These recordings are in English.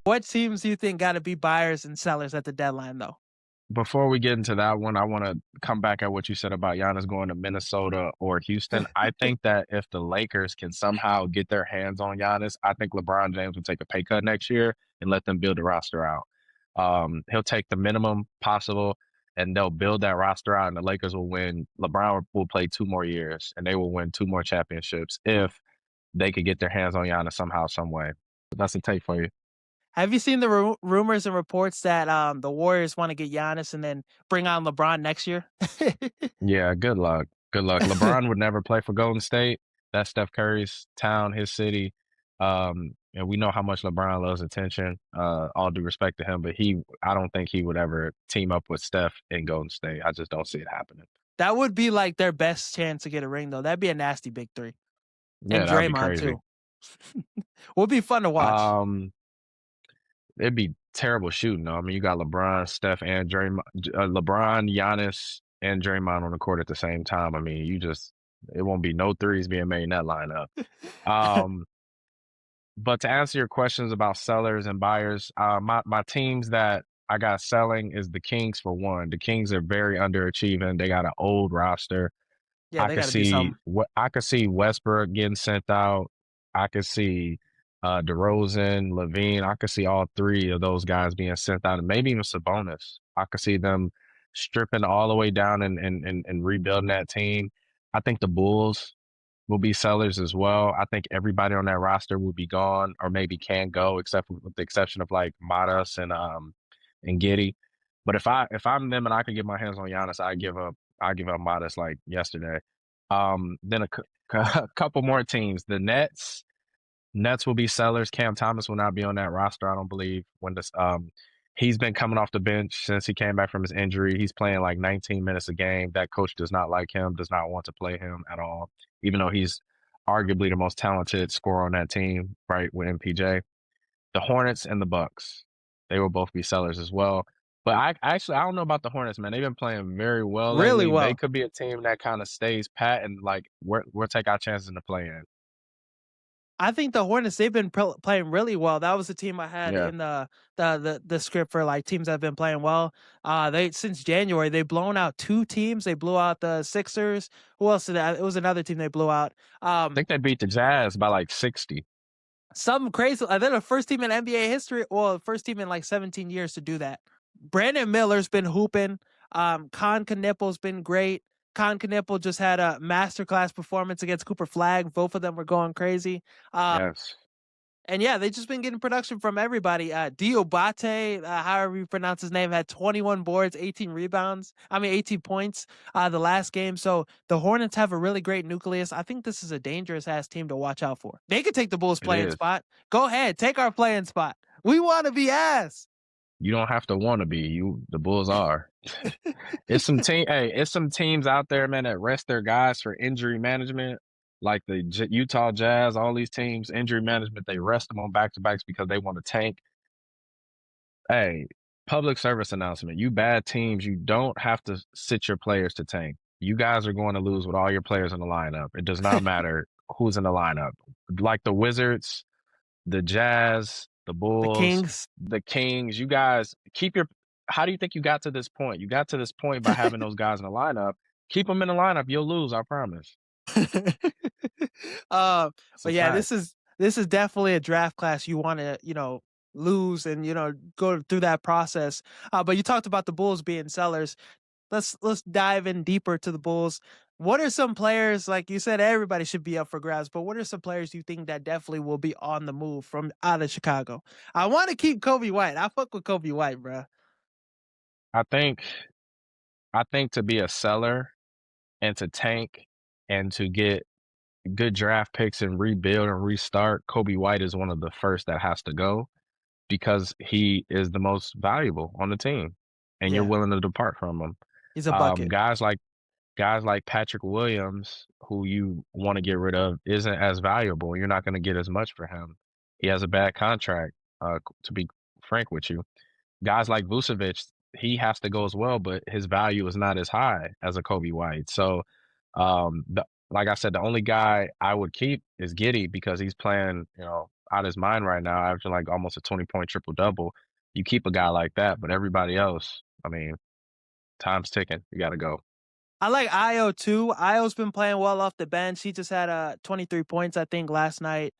What teams do you think got to be buyers and sellers at the deadline, though? Before we get into that one, I want to come back at what you said about Giannis going to Minnesota or Houston. I think that if the Lakers can somehow get their hands on Giannis, I think LeBron James will take a pay cut next year and let them build the roster out. He'll take the minimum possible and they'll build that roster out, and the Lakers will win. LeBron will play 2 more years and they will win 2 more championships if they could get their hands on Giannis somehow, some way. That's a take for you. Have you seen the rumors and reports that the Warriors want to get Giannis and then bring on LeBron next year? Yeah, good luck. Good luck. LeBron would never play for Golden State. That's Steph Curry's town, his city. And we know how much LeBron loves attention. All due respect to him, but I don't think he would ever team up with Steph in Golden State. I just don't see it happening. That would be like their best chance to get a ring, though. That'd be a nasty big three. Yeah, And that would be Draymond, crazy. too. Would be fun to watch. Um, it'd be terrible shooting, though. I mean, you got LeBron, Steph, and Draymond, LeBron, Giannis, and Draymond on the court at the same time. I mean, it won't be no threes being made in that lineup. Um, But to answer your questions about sellers and buyers, my teams that I got selling is the Kings for one. The Kings are very underachieving. They got an old roster. Yeah, they got to do something. I could see Westbrook getting sent out. I could see DeRozan, Levine. I could see all three of those guys being sent out, and maybe even Sabonis. I could see them stripping all the way down and rebuilding that team. I think the Bulls will be sellers as well. I think everybody on that roster will be gone or maybe can go, except with the exception of like Matas and Giddy. But if I'm them and I could get my hands on Giannis, I give up Matas like yesterday. Then a couple more teams. The Nets will be sellers. Cam Thomas will not be on that roster, I don't believe. He's been coming off the bench since he came back from his injury. He's playing like 19 minutes a game. That coach does not like him, does not want to play him at all, even though he's arguably the most talented scorer on that team, right, with MPJ. The Hornets and the Bucks, they will both be sellers as well. But I don't know about the Hornets, man. They've been playing very well Really lately. They well. could be a team that kind of stays pat and like we'll take our chances in the play in. I think the Hornets, they've been playing really well. That was the team I had Yeah. in the script for like teams that have been playing well. They since January they've blown out 2 teams. They blew out the Sixers. Who else did that? It was another team they blew out. I think they beat the Jazz by like 60. Something crazy. They're the first team in NBA history, well, first team in like 17 years to do that. Brandon Miller's been hooping. Con Kniple's been great. Con Knipple just had a masterclass performance against Cooper Flag. Both of them were going crazy. Yes. And yeah, they just been getting production from everybody. Diobate, however you pronounce his name, had 21 boards, 18 rebounds. 18 points the last game. So the Hornets have a really great nucleus. I think this is a dangerous ass team to watch out for. They could take the Bulls It playing is. spot. Go ahead, take our playing spot. We want to be ass. You don't have to want to be. The Bulls are. It's some teams out there, man, that rest their guys for injury management, like the Utah Jazz. All these teams, injury management, they rest them on back-to-backs because they want to tank. Hey, public service announcement: you bad teams, you don't have to sit your players to tank. You guys are going to lose with all your players in the lineup. It does not matter who's in the lineup. Like the Wizards, the Jazz, the The Bulls, Kings. the Kings. You guys keep your. How do you think you got to this point? You got to this point by having those guys in the lineup. Keep them in the lineup. You'll lose. I promise. It's a But yeah, fact. this is definitely a draft class you want to lose and go through that process. But you talked about the Bulls being sellers. Let's dive in deeper to the Bulls. What are some players, like you said, everybody should be up for grabs, but what are some players you think that definitely will be on the move from out of Chicago? I want to keep Kobe White. I fuck with Kobe White, bro. I think. I think to be a seller and to tank and to get good draft picks and rebuild and restart, Kobe White is one of the first that has to go because he is the most valuable on the team, and you're Yeah, willing to depart from him. he's a Um, bucket. guys like guys like Patrick Williams, who you want to get rid of, isn't as valuable. You're not going to get as much for him. He has a bad contract. To be frank with you, guys like Vucevic, he has to go as well, but his value is not as high as a Kobe White. So, like I said, the only guy I would keep is Giddy because he's playing, out his mind right now, averaging like almost a 20-point triple double. You keep a guy like that, but everybody else, I mean, time's ticking. You got to go. I like Io too. Io's been playing well off the bench. He just had 23 points, I think, last night.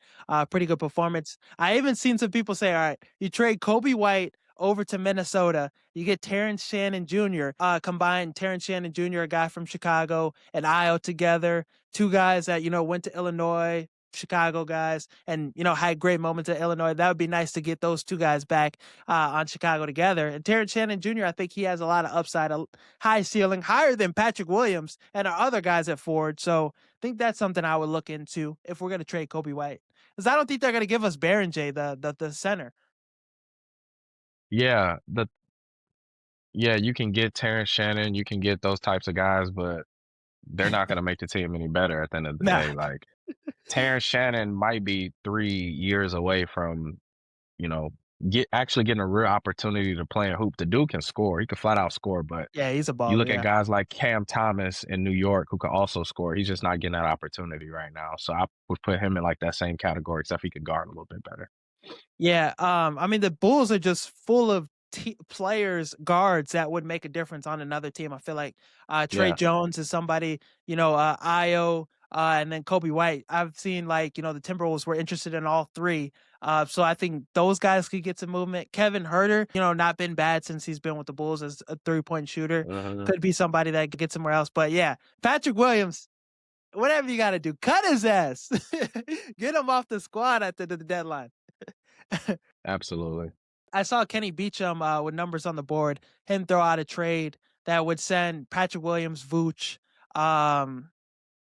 Pretty good performance. I even seen some people say, all right, you trade Kobe White over to Minnesota. You get Terrence Shannon Jr. Combine Terrence Shannon Jr., a guy from Chicago, and Io together. Two guys that, went to Illinois, Chicago guys, and, had great moments at Illinois. That would be nice to get those two guys back on Chicago together. And Terrence Shannon Jr., I think he has a lot of upside, high ceiling, higher than Patrick Williams and our other guys at Ford. So I think that's something I would look into if we're going to trade Kobe White. Because I don't think they're going to give us Baron J, the center. Yeah, you can get Terrence Shannon, you can get those types of guys, but they're not going to make the team any better at the end of the Nah. day. Like Terrence Shannon might be 3 years away from, you know, actually getting a real opportunity to play a hoop. The dude can score. He can flat out score, but Yeah, he's a you baller. look at Yeah. guys like Cam Thomas in New York who can also score. He's just not getting that opportunity right now. So I would put him in like that same category, except he could guard a little bit better. Yeah, I mean the Bulls are just full of players, guards that would make a difference on another team. I feel like Trey Yeah. Jones is somebody, Io, and then Kobe White. I've seen like the Timberwolves were interested in all three. So I think those guys could get some movement. Kevin Herter, not been bad since he's been with the Bulls as a 3-point shooter. Hmm. Could be somebody that could get somewhere else. But yeah, Patrick Williams, whatever you got to do, cut his ass, get him off the squad at the deadline. Absolutely. I saw Kenny Beecham with numbers on the board, him throw out a trade that would send Patrick Williams, Vooch, um,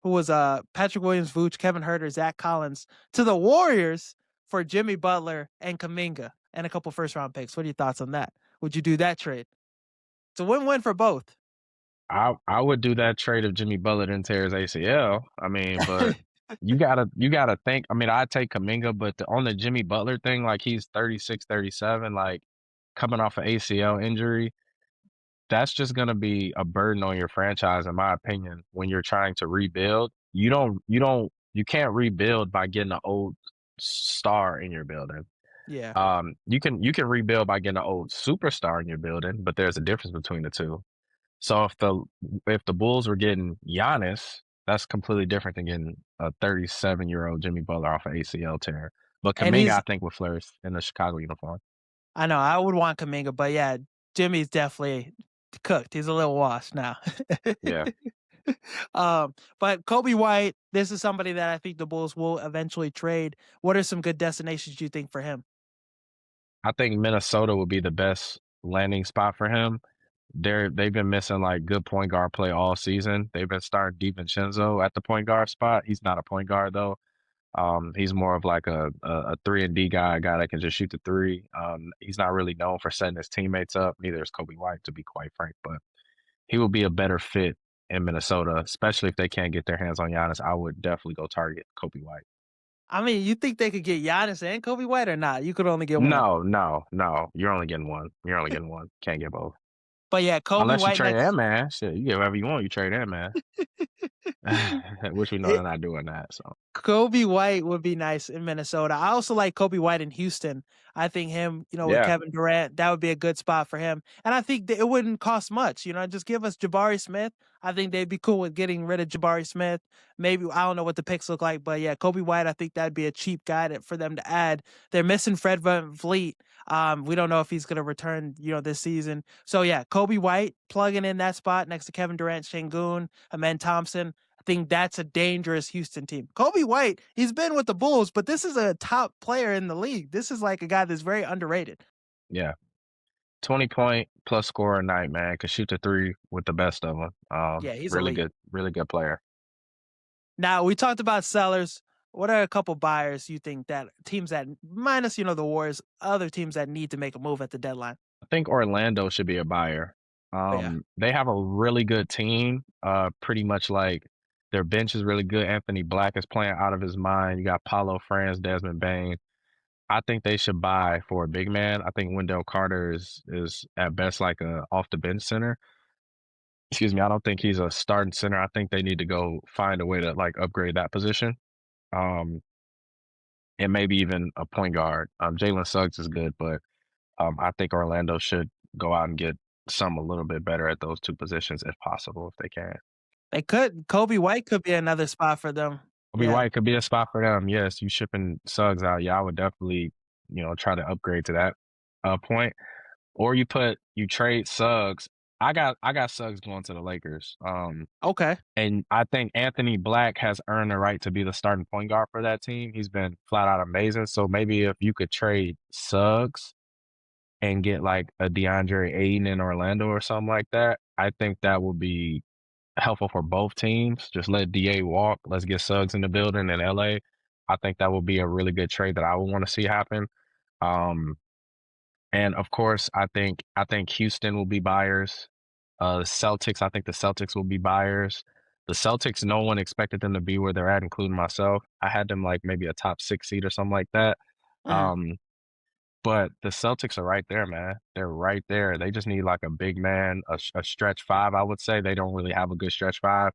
who was Patrick Williams, Vooch, Kevin Herter, Zach Collins to the Warriors for Jimmy Butler and Kaminga and a couple first round picks. What are your thoughts on that? Would you do that trade? It's a win-win for both. I would do that trade if Jimmy Butler didn't tear his ACL. I mean, but you gotta think. I mean, I'd take Kaminga, but on the Jimmy Butler thing, like he's 36, 37, like coming off an ACL injury, that's just gonna be a burden on your franchise, in my opinion, when you're trying to rebuild. You can't rebuild by getting an old star in your building. Yeah. You can rebuild by getting an old superstar in your building, but there's a difference between the two. So if the Bulls were getting Giannis, that's completely different than getting a 37-year-old Jimmy Butler off an ACL tear. But And Kaminga, I he's think, would flourish in the Chicago uniform. I know I would want Kaminga, but yeah, Jimmy's definitely cooked. He's a little washed now. Yeah, But Kobe White, this is somebody that I think the Bulls will eventually trade. What are some good destinations you think for him? I think Minnesota would be the best landing spot for him. They've been missing like good point guard play all season. They've been starting DiVincenzo at the point guard spot. He's not a point guard though. He's more of like a 3 and D guy, a guy that can just shoot the three. He's not really known for setting his teammates up. Neither is Kobe White, to be quite frank. But he would be a better fit in Minnesota, especially if they can't get their hands on Giannis. I would definitely go target Kobe White. I mean, you think they could get Giannis and Kobe White or not? You could only get one. No, no, no. You're only getting one. You're only getting one. Can't get both. But yeah, Kobe Unless you White trade next. man. Shit, you get whatever you want. You trade man. Which we know they're It, not doing that. So Kobe White would be nice in Minnesota. I also like Kobe White in Houston. I think him, with yeah, Kevin Durant, that would be a good spot for him. And I think that it wouldn't cost much. Just give us Jabari Smith. I think they'd be cool with getting rid of Jabari Smith. Maybe I don't know what the picks look like, but yeah, Kobe White. I think that'd be a cheap guy for them to add. They're missing Fred VanVleet. We don't know if he's going to return, this season. So yeah, Kobe White plugging in that spot next to Kevin Durant, Şengün, Amen Thompson. I think that's a dangerous Houston team. Kobe White, he's been with the Bulls, but this is a top player in the league. This is like a guy that's very underrated. yeah. 20 point plus scorer a night, man. Could shoot the three with the best of them. Yeah, he's elite. Really good player. Now, we talked about sellers. What are a couple buyers you think that teams that minus, the Warriors, other teams that need to make a move at the deadline? I think Orlando should be a buyer. Oh, yeah. They have a really good team. Pretty much like their bench is really good. Anthony Black is playing out of his mind. You got Paulo Franz, Desmond Bain. I think they should buy for a big man. I think Wendell Carter is at best like a off the bench center. Excuse me. I don't think he's a starting center. I think they need to go find a way to like upgrade that position. Um, and maybe even a point guard. Jalen Suggs is good, but I think Orlando should go out and get some a little bit better at those two positions if possible, if they can. They could. Kobe White could be another spot for them. Kobe Yeah. White could be a spot for them. Yes, you shipping Suggs out. Yeah, I would definitely, try to upgrade to that point. Or you trade Suggs. I got Suggs going to the Lakers. Okay. And I think Anthony Black has earned the right to be the starting point guard for that team. He's been flat out amazing. So maybe if you could trade Suggs and get like a DeAndre Ayton in Orlando or something like that, I think that would be helpful for both teams. Just let DA walk. Let's get Suggs in the building in LA. I think that would be a really good trade that I would want to see happen. Um, and of course, I think Houston will be buyers. Celtics, I think the Celtics will be buyers. The Celtics, no one expected them to be where they're at, including myself. I had them like maybe a top 6 seed or something like that. Mm, Um, but the Celtics are right there, man. They're right there. They just need like a big man, a stretch five. I would say they don't really have a good stretch five.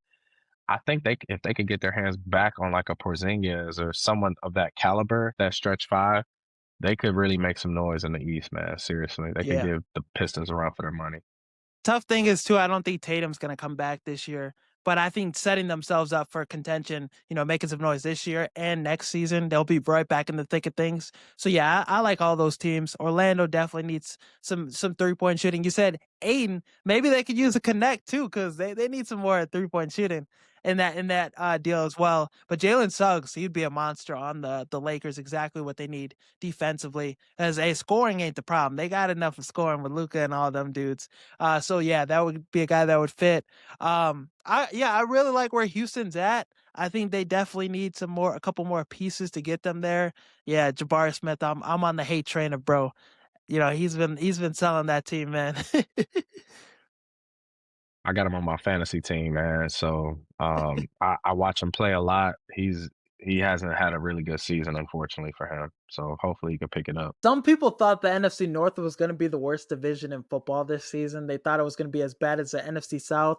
I think if they could get their hands back on like a Porzingis or someone of that caliber, that stretch five, they could really make some noise in the East, man. Seriously, they could yeah. give the Pistons a run for their money. Tough thing is too, I don't think Tatum's gonna come back this year, but I think setting themselves up for contention, making some noise this year and next season, they'll be right back in the thick of things. So yeah, I like all those teams. Orlando definitely needs some 3-point shooting. You said Aiden, maybe they could use a connect too, because they need some more 3-point shooting in that deal as well. But Jalen Suggs, he'd be a monster on the Lakers, exactly what they need defensively. As a scoring ain't the problem. They got enough of scoring with Luca and all them dudes. So yeah, that would be a guy that would fit. I really like where Houston's at. I think they definitely need a couple more pieces to get them there. Yeah, Jabari Smith, I'm on the hate train of bro. He's been selling that team, man. I got him on my fantasy team, man. So I watch him play a lot. He hasn't had a really good season, unfortunately for him. So hopefully he can pick it up. Some people thought the NFC North was going to be the worst division in football this season. They thought it was going to be as bad as the NFC South.